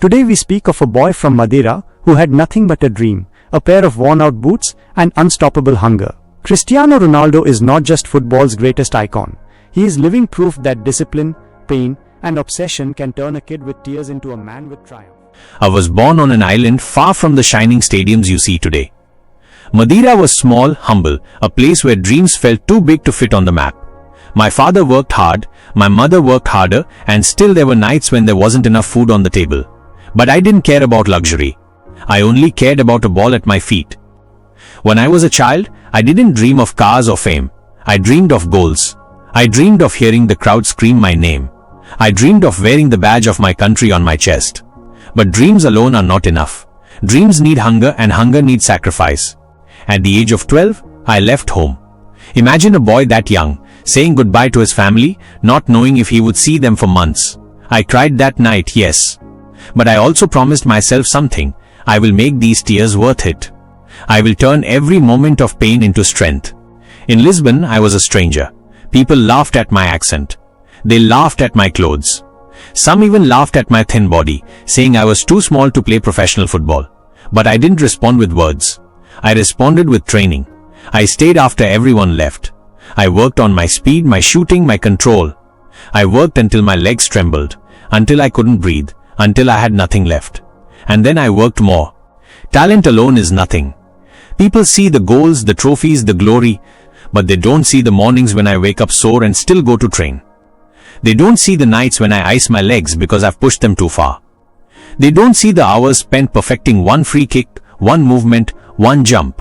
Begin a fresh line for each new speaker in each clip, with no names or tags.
Today we speak of a boy from Madeira who had nothing but a dream, a pair of worn-out boots, and unstoppable hunger. Cristiano Ronaldo is not just football's greatest icon. He is living proof that discipline, pain, and obsession can turn a kid with tears into a man with triumph.
I was born on an island far from the shining stadiums you see today. Madeira was small, humble, a place where dreams felt too big to fit on the map. My father worked hard, my mother worked harder, and still there were nights when there wasn't enough food on the table. But I didn't care about luxury. I only cared about a ball at my feet. When I was a child, I didn't dream of cars or fame. I dreamed of goals. I dreamed of hearing the crowd scream my name. I dreamed of wearing the badge of my country on my chest. But dreams alone are not enough. Dreams need hunger, and hunger needs sacrifice. At the age of 12, I left home. Imagine a boy that young, saying goodbye to his family, not knowing if he would see them for months. I cried that night, yes. But I also promised myself something. I will make these tears worth it. I will turn every moment of pain into strength. In Lisbon, I was a stranger. People laughed at my accent. They laughed at my clothes. Some even laughed at my thin body, saying I was too small to play professional football. But I didn't respond with words. I responded with training. I stayed after everyone left. I worked on my speed, my shooting, my control. I worked until my legs trembled, until I couldn't breathe, until I had nothing left. And then I worked more. Talent alone is nothing. People see the goals, the trophies, the glory, but they don't see the mornings when I wake up sore and still go to train. They don't see the nights when I ice my legs because I've pushed them too far. They don't see the hours spent perfecting one free kick, one movement, one jump.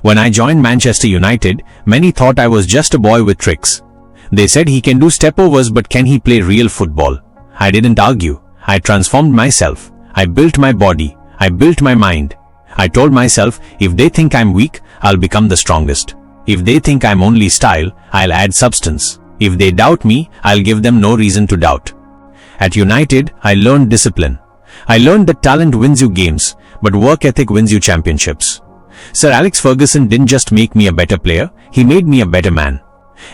When I joined Manchester United, many thought I was just a boy with tricks. They said he can do stepovers, but can he play real football? I didn't argue. I transformed myself. I built my body. I built my mind. I told myself, if they think I'm weak, I'll become the strongest. If they think I'm only style, I'll add substance. If they doubt me, I'll give them no reason to doubt. At United, I learned discipline. I learned that talent wins you games, but work ethic wins you championships. Sir Alex Ferguson didn't just make me a better player, he made me a better man.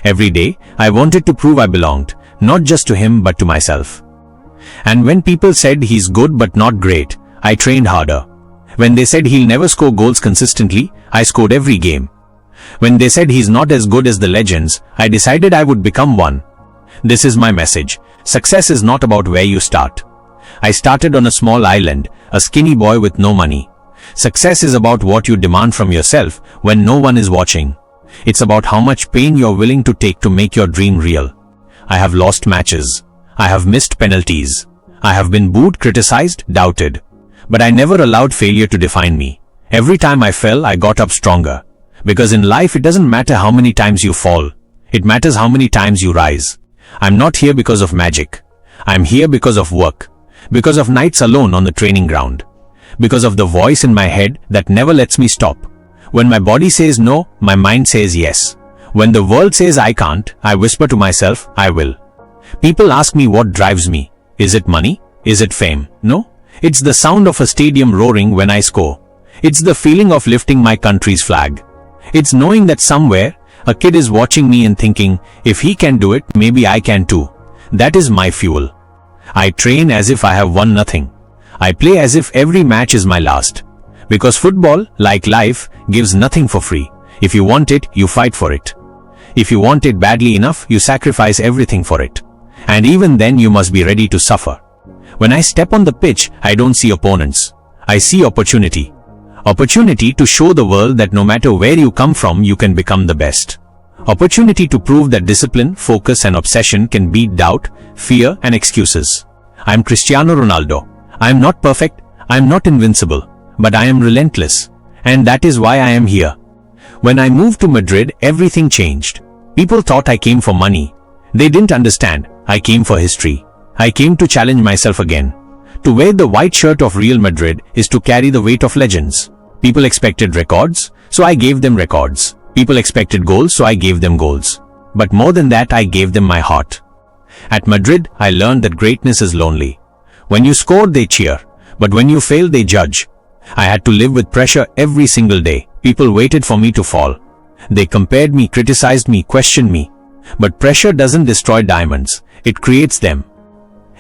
Every day, I wanted to prove I belonged, not just to him but to myself. And when people said he's good but not great, I trained harder. When they said he'll never score goals consistently, I scored every game. When they said he's not as good as the legends, I decided I would become one. This is my message. Success is not about where you start. I started on a small island, a skinny boy with no money. Success is about what you demand from yourself when no one is watching. It's about how much pain you're willing to take to make your dream real. I have lost matches. I have missed penalties. I have been booed, criticized, doubted. But I never allowed failure to define me. Every time I fell, I got up stronger. Because in life, it doesn't matter how many times you fall. It matters how many times you rise. I'm not here because of magic. I'm here because of work. Because of nights alone on the training ground. Because of the voice in my head that never lets me stop. When my body says no, my mind says yes. When the world says I can't, I whisper to myself, I will. People ask me what drives me. Is it money? Is it fame? No. It's the sound of a stadium roaring when I score. It's the feeling of lifting my country's flag. It's knowing that somewhere, a kid is watching me and thinking, if he can do it, maybe I can too. That is my fuel. I train as if I have won nothing. I play as if every match is my last. Because football, like life, gives nothing for free. If you want it, you fight for it. If you want it badly enough, you sacrifice everything for it. And even then you must be ready to suffer. When I step on the pitch, I don't see opponents. I see opportunity. Opportunity to show the world that no matter where you come from, you can become the best. Opportunity to prove that discipline, focus and obsession can beat doubt, fear and excuses. I'm Cristiano Ronaldo. I am not perfect, I am not invincible, but I am relentless. And that is why I am here. When I moved to Madrid, everything changed. People thought I came for money. They didn't understand. I came for history. I came to challenge myself again. To wear the white shirt of Real Madrid is to carry the weight of legends. People expected records, so I gave them records. People expected goals, so I gave them goals. But more than that, I gave them my heart. At Madrid, I learned that greatness is lonely. When you score, they cheer. But when you fail, they judge. I had to live with pressure every single day. People waited for me to fall. They compared me, criticized me, questioned me. But pressure doesn't destroy diamonds. It creates them.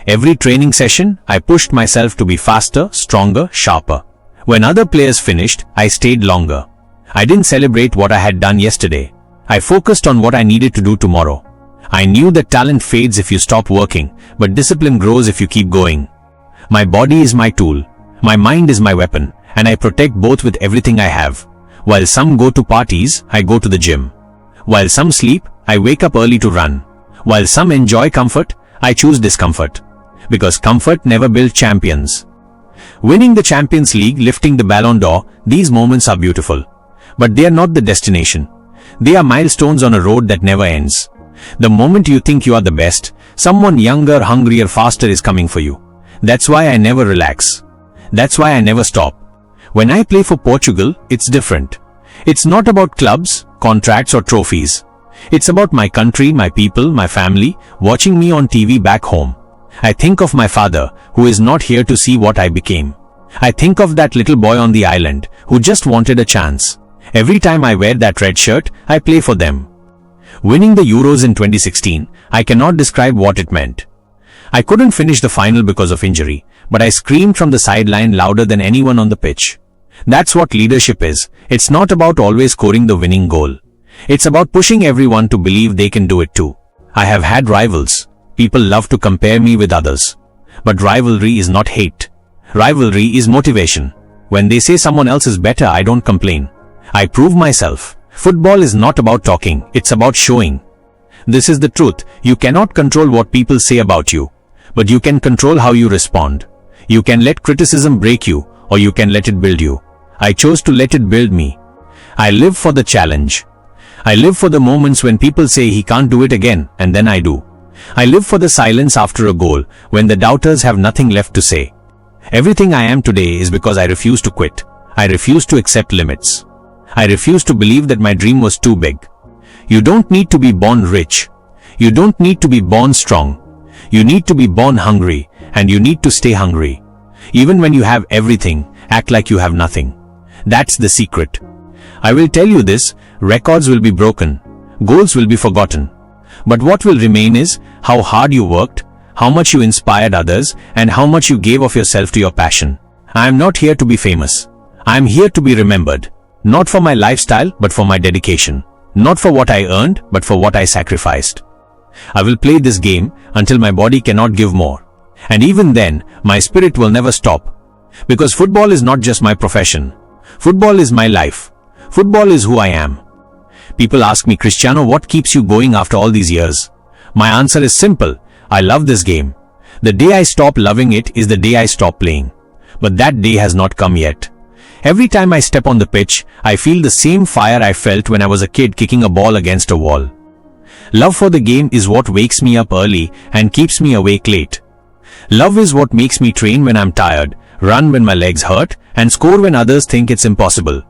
Every training session, I pushed myself to be faster, stronger, sharper. When other players finished, I stayed longer. I didn't celebrate what I had done yesterday. I focused on what I needed to do tomorrow. I knew that talent fades if you stop working, but discipline grows if you keep going. My body is my tool. My mind is my weapon, and I protect both with everything I have. While some go to parties, I go to the gym. While some sleep, I wake up early to run. While some enjoy comfort, I choose discomfort. Because comfort never built champions. Winning the Champions League, lifting the Ballon d'Or, these moments are beautiful. But they are not the destination. They are milestones on a road that never ends. The moment you think you are the best, someone younger, hungrier, faster is coming for you. That's why I never relax. That's why I never stop. When I play for Portugal, it's different. It's not about clubs, contracts or trophies. It's about my country, my people, my family, watching me on TV back home. I think of my father, who is not here to see what I became. I think of that little boy on the island, who just wanted a chance. Every time I wear that red shirt, I play for them. Winning the Euros in 2016, I cannot describe what it meant. I couldn't finish the final because of injury, but I screamed from the sideline louder than anyone on the pitch. That's what leadership is. It's not about always scoring the winning goal. It's about pushing everyone to believe they can do it too. I have had rivals. People love to compare me with others. But rivalry is not hate. Rivalry is motivation. When they say someone else is better, I don't complain. I prove myself. Football is not about talking, it's about showing. This is the truth. You cannot control what people say about you. But you can control how you respond. You can let criticism break you, or you can let it build you. I chose to let it build me. I live for the challenge. I live for the moments when people say he can't do it again, and then I do. I live for the silence after a goal, when the doubters have nothing left to say. Everything I am today is because I refuse to quit. I refuse to accept limits. I refuse to believe that my dream was too big. You don't need to be born rich. You don't need to be born strong. You need to be born hungry, and you need to stay hungry. Even when you have everything, act like you have nothing. That's the secret. I will tell you this, records will be broken, goals will be forgotten. But what will remain is how hard you worked, how much you inspired others, and how much you gave of yourself to your passion. I am not here to be famous. I am here to be remembered. Not for my lifestyle, but for my dedication. Not for what I earned, but for what I sacrificed. I will play this game until my body cannot give more. And even then, my spirit will never stop. Because football is not just my profession. Football is my life. Football is who I am. People ask me, Cristiano, what keeps you going after all these years? My answer is simple. I love this game. The day I stop loving it is the day I stop playing. But that day has not come yet. Every time I step on the pitch, I feel the same fire I felt when I was a kid kicking a ball against a wall. Love for the game is what wakes me up early and keeps me awake late. Love is what makes me train when I'm tired, run when my legs hurt, and score when others think it's impossible.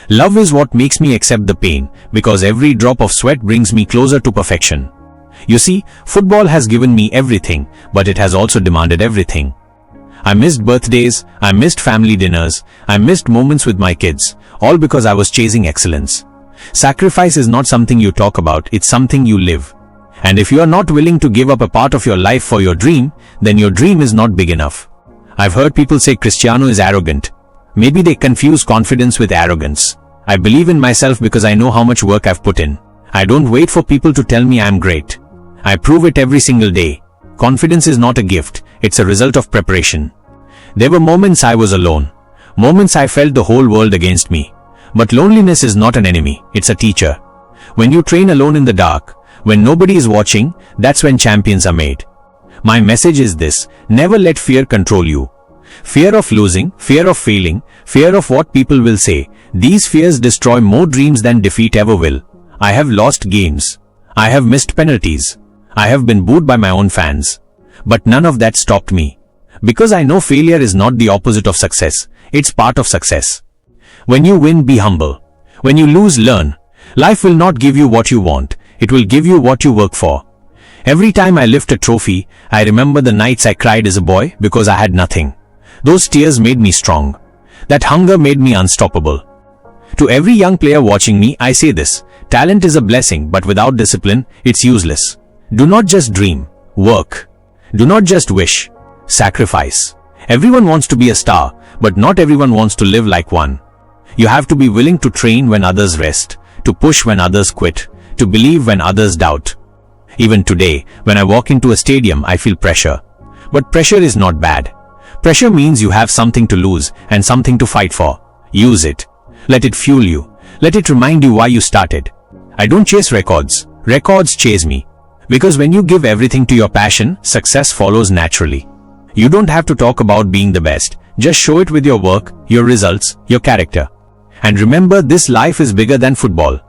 Love is what makes me accept the pain, because every drop of sweat brings me closer to perfection. You see, football has given me everything, but it has also demanded everything. I missed birthdays, I missed family dinners, I missed moments with my kids, all because I was chasing excellence. Sacrifice is not something you talk about, it's something you live. And if you are not willing to give up a part of your life for your dream, then your dream is not big enough. I've heard people say Cristiano is arrogant. Maybe they confuse confidence with arrogance. I believe in myself because I know how much work I've put in. I don't wait for people to tell me I'm great. I prove it every single day. Confidence is not a gift, it's a result of preparation. There were moments I was alone. Moments I felt the whole world against me. But loneliness is not an enemy, it's a teacher. When you train alone in the dark, when nobody is watching, that's when champions are made. My message is this: never let fear control you. Fear of losing, fear of failing, fear of what people will say, these fears destroy more dreams than defeat ever will. I have lost games. I have missed penalties. I have been booed by my own fans. But none of that stopped me. Because I know failure is not the opposite of success, it's part of success. When you win, be humble. When you lose, learn. Life will not give you what you want, it will give you what you work for. Every time I lift a trophy, I remember the nights I cried as a boy because I had nothing. Those tears made me strong. That hunger made me unstoppable. To every young player watching me, I say this: talent is a blessing, but without discipline, it's useless. Do not just dream, work. Do not just wish. Sacrifice. Everyone wants to be a star, but not everyone wants to live like one. You have to be willing to train when others rest, to push when others quit, to believe when others doubt. Even today, when I walk into a stadium, I feel pressure. But pressure is not bad. Pressure means you have something to lose and something to fight for. Use it. Let it fuel you. Let it remind you why you started. I don't chase records. Records chase me. Because when you give everything to your passion, success follows naturally. You don't have to talk about being the best. Just show it with your work, your results, your character. And remember, this life is bigger than football.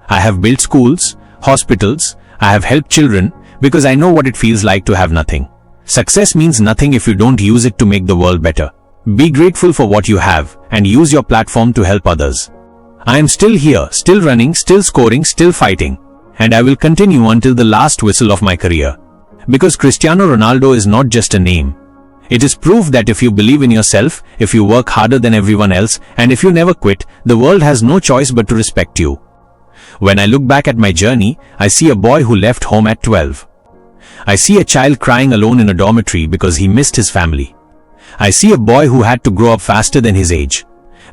I have built schools, hospitals, I have helped children because I know what it feels like to have nothing. Success means nothing if you don't use it to make the world better. Be grateful for what you have and use your platform to help others. I am still here, still running, still scoring, still fighting. And I will continue until the last whistle of my career. Because Cristiano Ronaldo is not just a name. It is proof that if you believe in yourself, if you work harder than everyone else, and if you never quit, the world has no choice but to respect you. When I look back at my journey, I see a boy who left home at 12. I see a child crying alone in a dormitory because he missed his family. I see a boy who had to grow up faster than his age.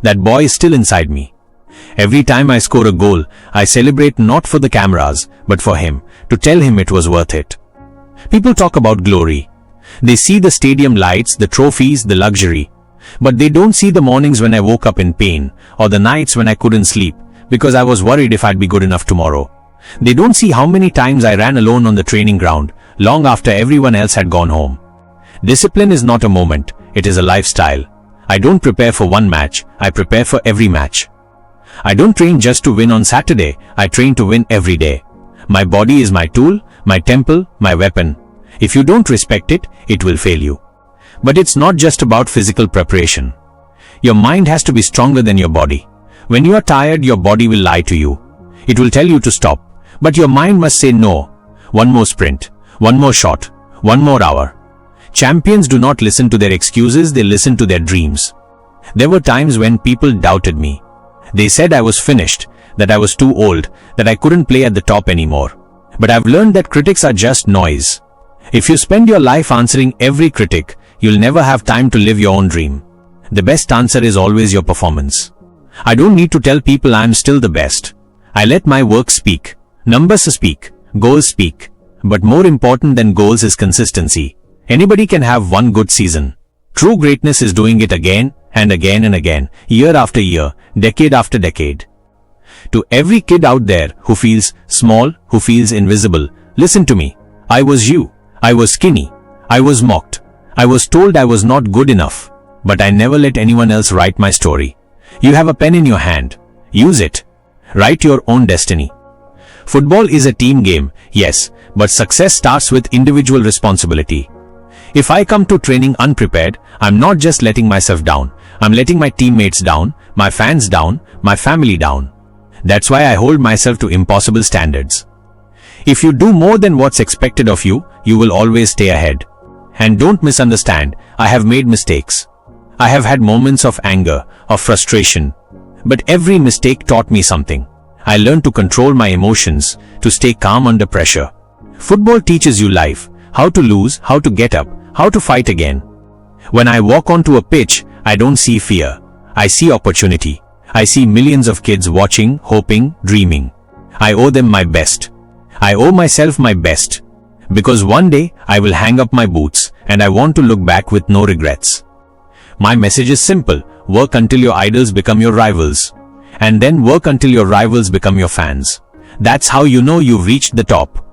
That boy is still inside me. Every time I score a goal, I celebrate not for the cameras, but for him, to tell him it was worth it. People talk about glory. They see the stadium lights, the trophies, the luxury. But they don't see the mornings when I woke up in pain, or the nights when I couldn't sleep, because I was worried if I'd be good enough tomorrow. They don't see how many times I ran alone on the training ground, long after everyone else had gone home. Discipline is not a moment, it is a lifestyle. I don't prepare for one match, I prepare for every match. I don't train just to win on Saturday, I train to win every day. My body is my tool, my temple, my weapon. If you don't respect it, it will fail you. But it's not just about physical preparation. Your mind has to be stronger than your body. When you are tired, your body will lie to you. It will tell you to stop. But your mind must say no. One more sprint, one more shot, one more hour. Champions do not listen to their excuses, they listen to their dreams. There were times when people doubted me. They said I was finished, that I was too old, that I couldn't play at the top anymore. But I've learned that critics are just noise. If you spend your life answering every critic, you'll never have time to live your own dream. The best answer is always your performance. I don't need to tell people I'm still the best. I let my work speak. Numbers speak. Goals speak. But more important than goals is consistency. Anybody can have one good season. True greatness is doing it again and again and again, year after year, decade after decade. To every kid out there who feels small, who feels invisible, listen to me. I was you. I was skinny. I was mocked. I was told I was not good enough. But I never let anyone else write my story. You have a pen in your hand. Use it. Write your own destiny. Football is a team game, yes, but success starts with individual responsibility. If I come to training unprepared, I'm not just letting myself down. I'm letting my teammates down, my fans down, my family down. That's why I hold myself to impossible standards. If you do more than what's expected of you, you will always stay ahead. And don't misunderstand, I have made mistakes. I have had moments of anger, of frustration. But every mistake taught me something. I learned to control my emotions, to stay calm under pressure. Football teaches you life, how to lose, how to get up, how to fight again. When I walk onto a pitch, I don't see fear. I see opportunity. I see millions of kids watching, hoping, dreaming. I owe them my best. I owe myself my best. Because one day, I will hang up my boots, and I want to look back with no regrets. My message is simple. Work until your idols become your rivals. And then work until your rivals become your fans. That's how you know you've reached the top.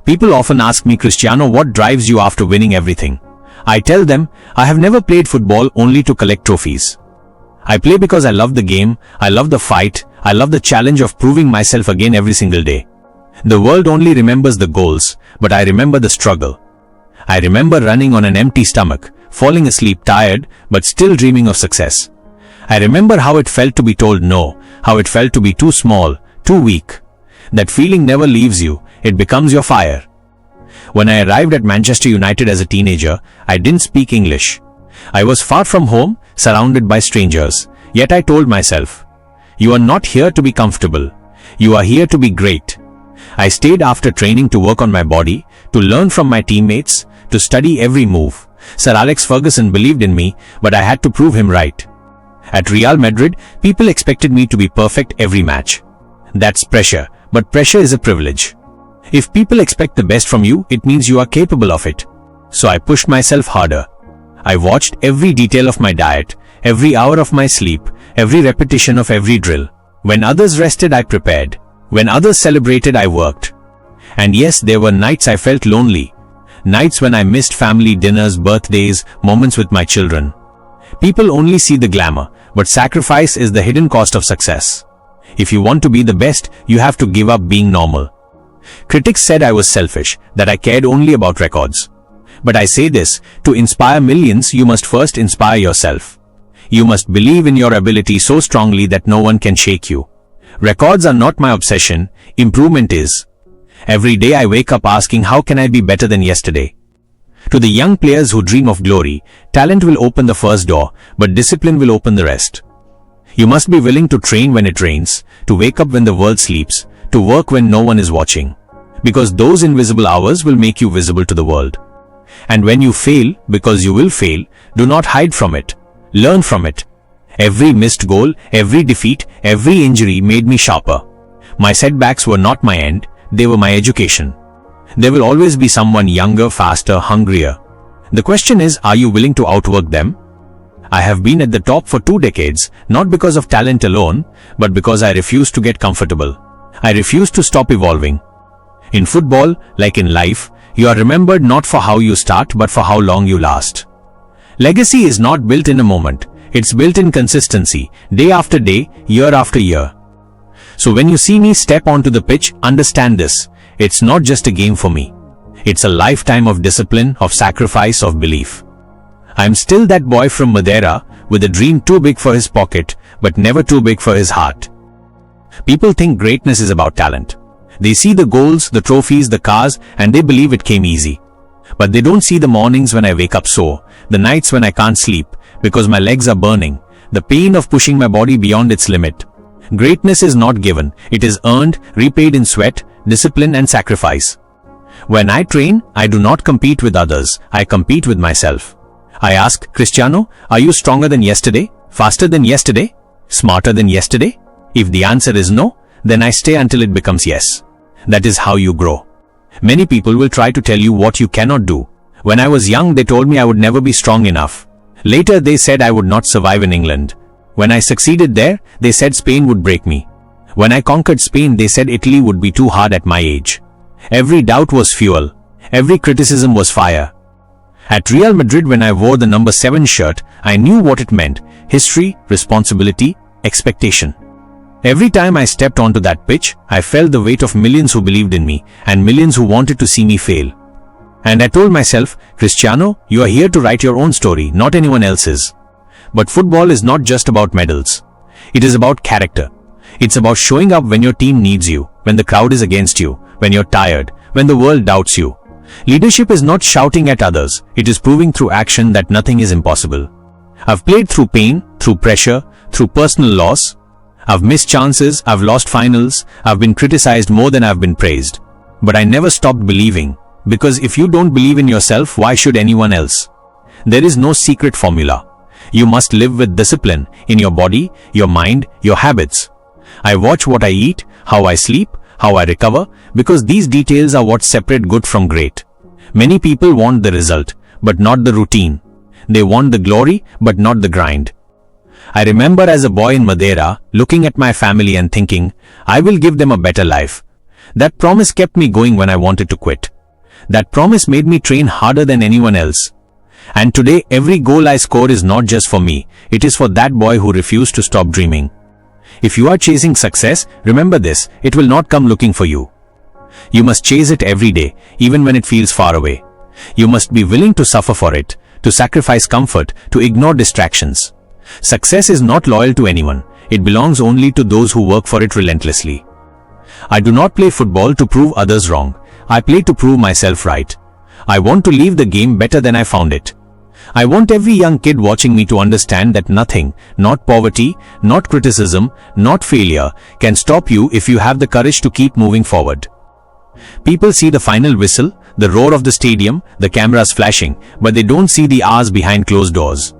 People often ask me, Cristiano, what drives you after winning everything? I tell them, I have never played football only to collect trophies. I play because I love the game, I love the fight, I love the challenge of proving myself again every single day. The world only remembers the goals, but I remember the struggle. I remember running on an empty stomach, falling asleep tired, but still dreaming of success. I remember how it felt to be told no, how it felt to be too small, too weak. That feeling never leaves you, it becomes your fire. When I arrived at Manchester United as a teenager, I didn't speak English. I was far from home, surrounded by strangers. Yet I told myself, you are not here to be comfortable. You are here to be great. I stayed after training to work on my body, to learn from my teammates, to study every move. Sir Alex Ferguson believed in me, but I had to prove him right. At Real Madrid, people expected me to be perfect every match. That's pressure, but pressure is a privilege. If people expect the best from you, it means you are capable of it. So I pushed myself harder. I watched every detail of my diet, every hour of my sleep, every repetition of every drill. When others rested, I prepared. When others celebrated, I worked. And yes, there were nights I felt lonely. Nights when I missed family dinners, birthdays, moments with my children. People only see the glamour, but sacrifice is the hidden cost of success. If you want to be the best, you have to give up being normal. Critics said I was selfish, that I cared only about records. But I say this, to inspire millions, you must first inspire yourself. You must believe in your ability so strongly that no one can shake you. Records are not my obsession, improvement is. Every day I wake up asking how can I be better than yesterday. To the young players who dream of glory, talent will open the first door, but discipline will open the rest. You must be willing to train when it rains, to wake up when the world sleeps, to work when no one is watching. Because those invisible hours will make you visible to the world. And when you fail, because you will fail, do not hide from it. Learn from it. Every missed goal, every defeat, every injury made me sharper. My setbacks were not my end, they were my education. There will always be someone younger, faster, hungrier. The question is, are you willing to outwork them? I have been at the top for 2 decades, not because of talent alone, but because I refuse to get comfortable. I refuse to stop evolving. In football, like in life, you are remembered not for how you start, but for how long you last. Legacy is not built in a moment. It's built in consistency, day after day, year after year. So when you see me step onto the pitch, understand this. It's not just a game for me. It's a lifetime of discipline, of sacrifice, of belief. I'm still that boy from Madeira, with a dream too big for his pocket, but never too big for his heart. People think greatness is about talent. They see the goals, the trophies, the cars, and they believe it came easy. But they don't see the mornings when I wake up sore, the nights when I can't sleep, because my legs are burning, the pain of pushing my body beyond its limit. Greatness is not given, it is earned, repaid in sweat, discipline and sacrifice. When I train, I do not compete with others, I compete with myself. I ask, Cristiano, are you stronger than yesterday? Faster than yesterday? Smarter than yesterday? If the answer is no, then I stay until it becomes yes. That is how you grow. Many people will try to tell you what you cannot do. When I was young, they told me I would never be strong enough. Later, they said I would not survive in England. When I succeeded there, they said Spain would break me. When I conquered Spain, they said Italy would be too hard at my age. Every doubt was fuel. Every criticism was fire. At Real Madrid, when I wore the number 7 shirt, I knew what it meant. History, responsibility, expectation. Every time I stepped onto that pitch, I felt the weight of millions who believed in me, and millions who wanted to see me fail. And I told myself, Cristiano, you are here to write your own story, not anyone else's. But football is not just about medals. It is about character. It's about showing up when your team needs you, when the crowd is against you, when you're tired, when the world doubts you. Leadership is not shouting at others, it is proving through action that nothing is impossible. I've played through pain, through pressure, through personal loss. I've missed chances, I've lost finals, I've been criticized more than I've been praised. But I never stopped believing, because if you don't believe in yourself, why should anyone else? There is no secret formula. You must live with discipline in your body, your mind, your habits. I watch what I eat, how I sleep, how I recover, because these details are what separate good from great. Many people want the result, but not the routine. They want the glory, but not the grind. I remember as a boy in Madeira, looking at my family and thinking, I will give them a better life. That promise kept me going when I wanted to quit. That promise made me train harder than anyone else. And today, every goal I score is not just for me, it is for that boy who refused to stop dreaming. If you are chasing success, remember this, it will not come looking for you. You must chase it every day, even when it feels far away. You must be willing to suffer for it, to sacrifice comfort, to ignore distractions. Success is not loyal to anyone, it belongs only to those who work for it relentlessly. I do not play football to prove others wrong, I play to prove myself right. I want to leave the game better than I found it. I want every young kid watching me to understand that nothing, not poverty, not criticism, not failure, can stop you if you have the courage to keep moving forward. People see the final whistle, the roar of the stadium, the cameras flashing, but they don't see the hours behind closed doors.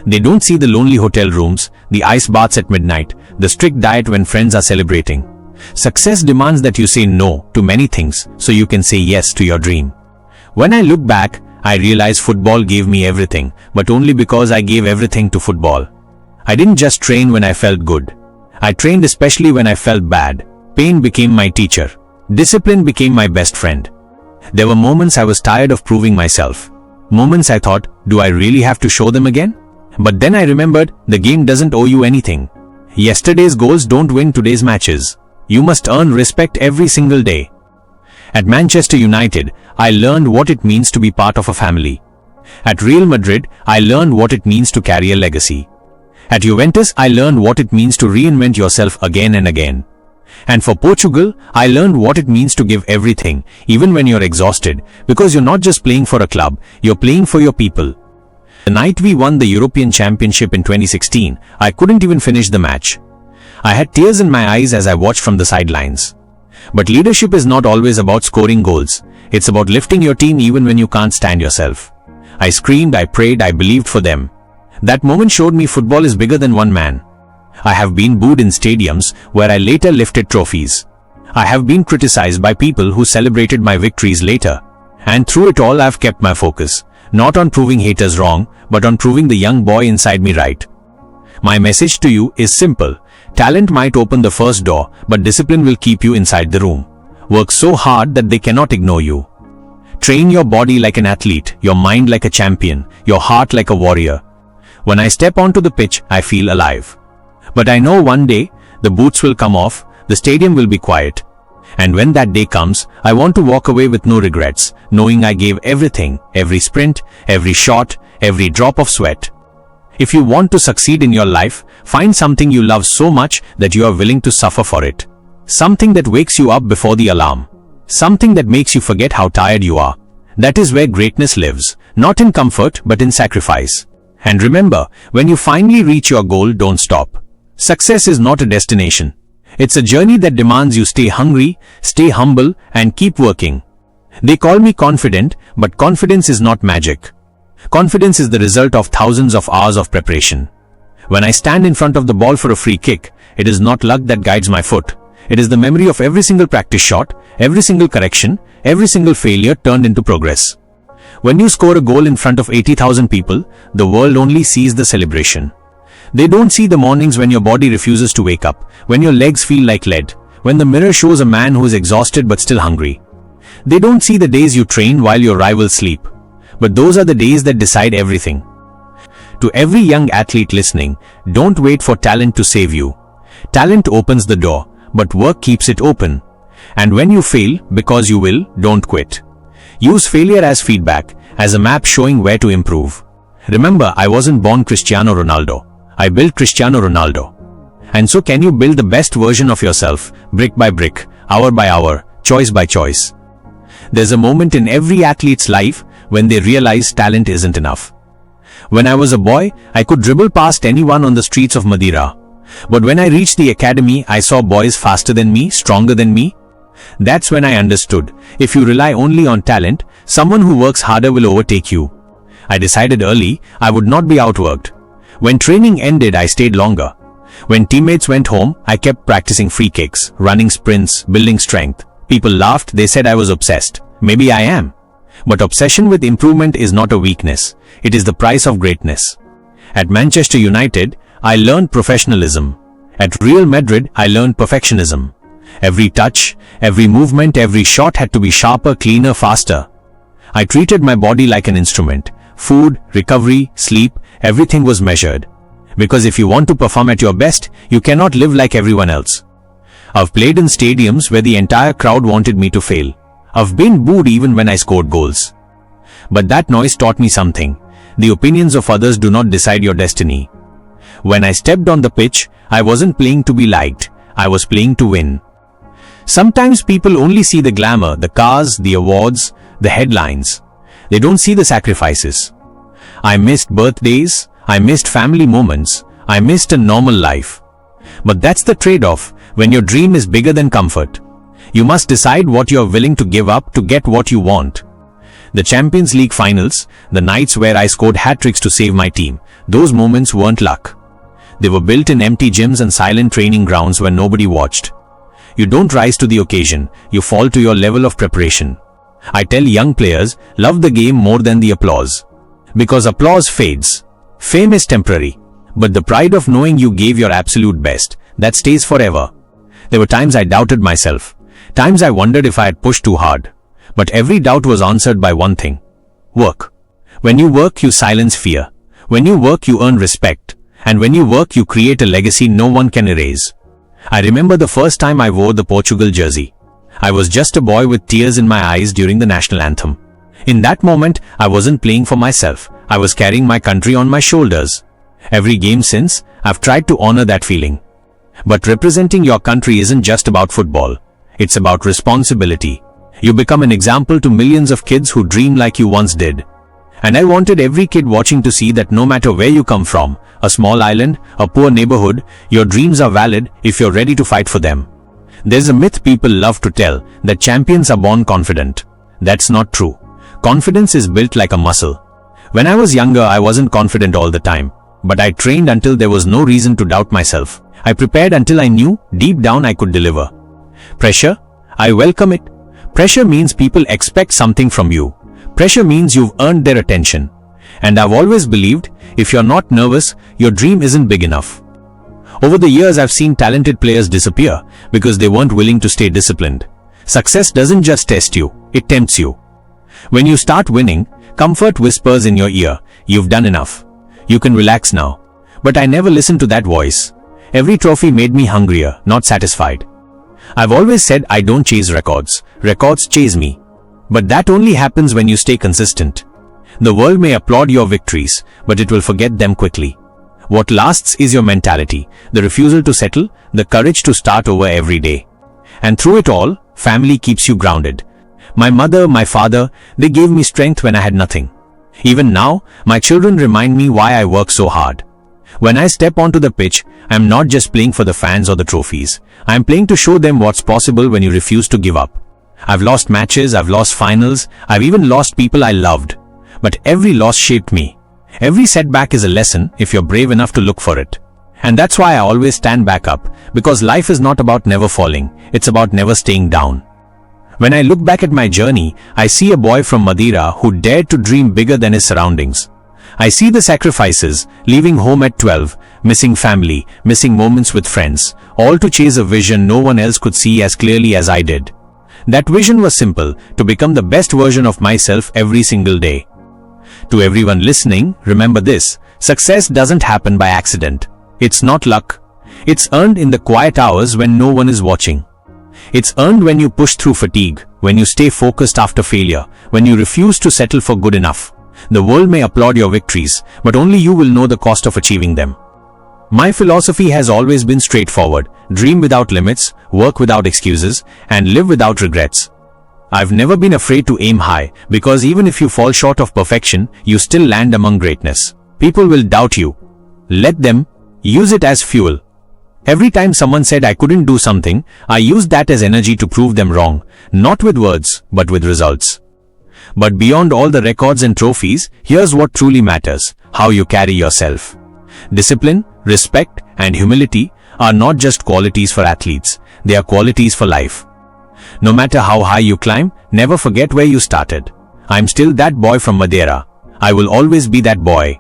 They don't see the lonely hotel rooms, the ice baths at midnight, the strict diet when friends are celebrating. Success demands that you say no to many things so you can say yes to your dream. When I look back, I realize football gave me everything, but only because I gave everything to football. I didn't just train when I felt good. I trained especially when I felt bad. Pain became my teacher. Discipline became my best friend. There were moments I was tired of proving myself. Moments I thought, do I really have to show them again? But then I remembered, the game doesn't owe you anything. Yesterday's goals don't win today's matches. You must earn respect every single day. At Manchester United, I learned what it means to be part of a family. At Real Madrid, I learned what it means to carry a legacy. At Juventus, I learned what it means to reinvent yourself again and again. And for Portugal, I learned what it means to give everything, even when you're exhausted, because you're not just playing for a club, you're playing for your people. The night we won the European Championship in 2016, I couldn't even finish the match. I had tears in my eyes as I watched from the sidelines. But leadership is not always about scoring goals. It's about lifting your team even when you can't stand yourself. I screamed, I prayed, I believed for them. That moment showed me football is bigger than one man. I have been booed in stadiums where I later lifted trophies. I have been criticized by people who celebrated my victories later. And through it all, I've kept my focus, not on proving haters wrong, but on proving the young boy inside me right. My message to you is simple. Talent might open the first door, but discipline will keep you inside the room. Work so hard that they cannot ignore you. Train your body like an athlete, your mind like a champion, your heart like a warrior. When I step onto the pitch, I feel alive. But I know one day, the boots will come off, the stadium will be quiet. And when that day comes, I want to walk away with no regrets, knowing I gave everything, every sprint, every shot, every drop of sweat. If you want to succeed in your life, find something you love so much that you are willing to suffer for it. Something that wakes you up before the alarm. Something that makes you forget how tired you are. That is where greatness lives, not in comfort but in sacrifice. And remember, when you finally reach your goal, don't stop. Success is not a destination. It's a journey that demands you stay hungry, stay humble, and keep working. They call me confident, but confidence is not magic. Confidence is the result of thousands of hours of preparation. When I stand in front of the ball for a free kick, it is not luck that guides my foot. It is the memory of every single practice shot, every single correction, every single failure turned into progress. When you score a goal in front of 80,000 people, the world only sees the celebration. They don't see the mornings when your body refuses to wake up, when your legs feel like lead, when the mirror shows a man who is exhausted but still hungry. They don't see the days you train while your rivals sleep. But those are the days that decide everything. To every young athlete listening, don't wait for talent to save you. Talent opens the door, but work keeps it open. And when you fail, because you will, don't quit. Use failure as feedback, as a map showing where to improve. Remember, I wasn't born Cristiano Ronaldo. I built Cristiano Ronaldo. And so can you build the best version of yourself, brick by brick, hour by hour, choice by choice. There's a moment in every athlete's life when they realize talent isn't enough. When I was a boy, I could dribble past anyone on the streets of Madeira. But when I reached the academy, I saw boys faster than me, stronger than me. That's when I understood, if you rely only on talent, someone who works harder will overtake you. I decided early, I would not be outworked. When training ended, I stayed longer. When teammates went home, I kept practicing free kicks, running sprints, building strength. People laughed, they said I was obsessed. Maybe I am. But obsession with improvement is not a weakness. It is the price of greatness. At Manchester United, I learned professionalism. At Real Madrid, I learned perfectionism. Every touch, every movement, every shot had to be sharper, cleaner, faster. I treated my body like an instrument. Food, recovery, sleep, everything was measured. Because if you want to perform at your best, you cannot live like everyone else. I've played in stadiums where the entire crowd wanted me to fail. I've been booed even when I scored goals. But that noise taught me something. The opinions of others do not decide your destiny. When I stepped on the pitch, I wasn't playing to be liked. I was playing to win. Sometimes people only see the glamour, the cars, the awards, the headlines. They don't see the sacrifices. I missed birthdays. I missed family moments. I missed a normal life. But that's the trade-off when your dream is bigger than comfort. You must decide what you are willing to give up to get what you want. The Champions League finals, the nights where I scored hat-tricks to save my team, those moments weren't luck. They were built in empty gyms and silent training grounds where nobody watched. You don't rise to the occasion, you fall to your level of preparation. I tell young players, love the game more than the applause. Because applause fades. Fame is temporary. But the pride of knowing you gave your absolute best, that stays forever. There were times I doubted myself. Times I wondered if I had pushed too hard. But every doubt was answered by one thing. Work. When you work, you silence fear. When you work, you earn respect. And when you work, you create a legacy no one can erase. I remember the first time I wore the Portugal jersey. I was just a boy with tears in my eyes during the national anthem. In that moment, I wasn't playing for myself. I was carrying my country on my shoulders. Every game since, I've tried to honor that feeling. But representing your country isn't just about football. It's about responsibility. You become an example to millions of kids who dream like you once did. And I wanted every kid watching to see that no matter where you come from, a small island, a poor neighborhood, your dreams are valid if you're ready to fight for them. There's a myth people love to tell, that champions are born confident. That's not true. Confidence is built like a muscle. When I was younger, I wasn't confident all the time. But I trained until there was no reason to doubt myself. I prepared until I knew, deep down, I could deliver. Pressure? I welcome it. Pressure means people expect something from you. Pressure means you've earned their attention. And I've always believed, if you're not nervous, your dream isn't big enough. Over the years, I've seen talented players disappear because they weren't willing to stay disciplined. Success doesn't just test you, it tempts you. When you start winning, comfort whispers in your ear, you've done enough. You can relax now. But I never listened to that voice. Every trophy made me hungrier, not satisfied. I've always said I don't chase records. Records chase me. But that only happens when you stay consistent. The world may applaud your victories, but it will forget them quickly. What lasts is your mentality, the refusal to settle, the courage to start over every day. And through it all, family keeps you grounded. My mother, my father, they gave me strength when I had nothing. Even now, my children remind me why I work so hard. When I step onto the pitch, I am not just playing for the fans or the trophies. I am playing to show them what's possible when you refuse to give up. I've lost matches, I've lost finals, I've even lost people I loved. But every loss shaped me. Every setback is a lesson if you're brave enough to look for it. And that's why I always stand back up, because life is not about never falling, it's about never staying down. When I look back at my journey, I see a boy from Madeira who dared to dream bigger than his surroundings. I see the sacrifices, leaving home at 12, missing family, missing moments with friends, all to chase a vision no one else could see as clearly as I did. That vision was simple, to become the best version of myself every single day. To everyone listening, remember this, success doesn't happen by accident. It's not luck. It's earned in the quiet hours when no one is watching. It's earned when you push through fatigue, when you stay focused after failure, when you refuse to settle for good enough. The world may applaud your victories, but only you will know the cost of achieving them. My philosophy has always been straightforward: dream without limits, work without excuses, and live without regrets. I've never been afraid to aim high, because even if you fall short of perfection, you still land among greatness. People will doubt you. Let them. Use it as fuel. Every time someone said I couldn't do something, I used that as energy to prove them wrong, not with words, but with results. But beyond all the records and trophies, here's what truly matters: how you carry yourself. Discipline, respect, and humility are not just qualities for athletes, they are qualities for life. No matter how high you climb, never forget where you started. I'm still that boy from Madeira. I will always be that boy.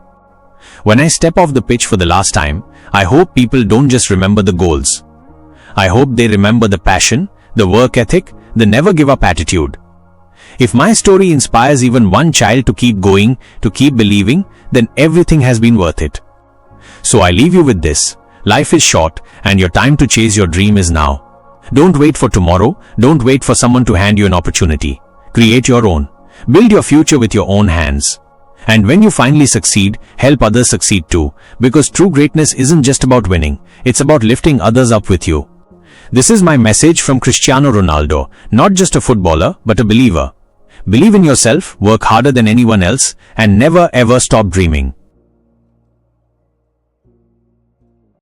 When I step off the pitch for the last time, I hope people don't just remember the goals. I hope they remember the passion, the work ethic, the never give up attitude. If my story inspires even one child to keep going, to keep believing, then everything has been worth it. So I leave you with this: life is short, and your time to chase your dream is now. Don't wait for tomorrow, don't wait for someone to hand you an opportunity. Create your own. Build your future with your own hands. And when you finally succeed, help others succeed too, because true greatness isn't just about winning, it's about lifting others up with you. This is my message from Cristiano Ronaldo, not just a footballer, but a believer. Believe in yourself, work harder than anyone else, and never ever stop dreaming.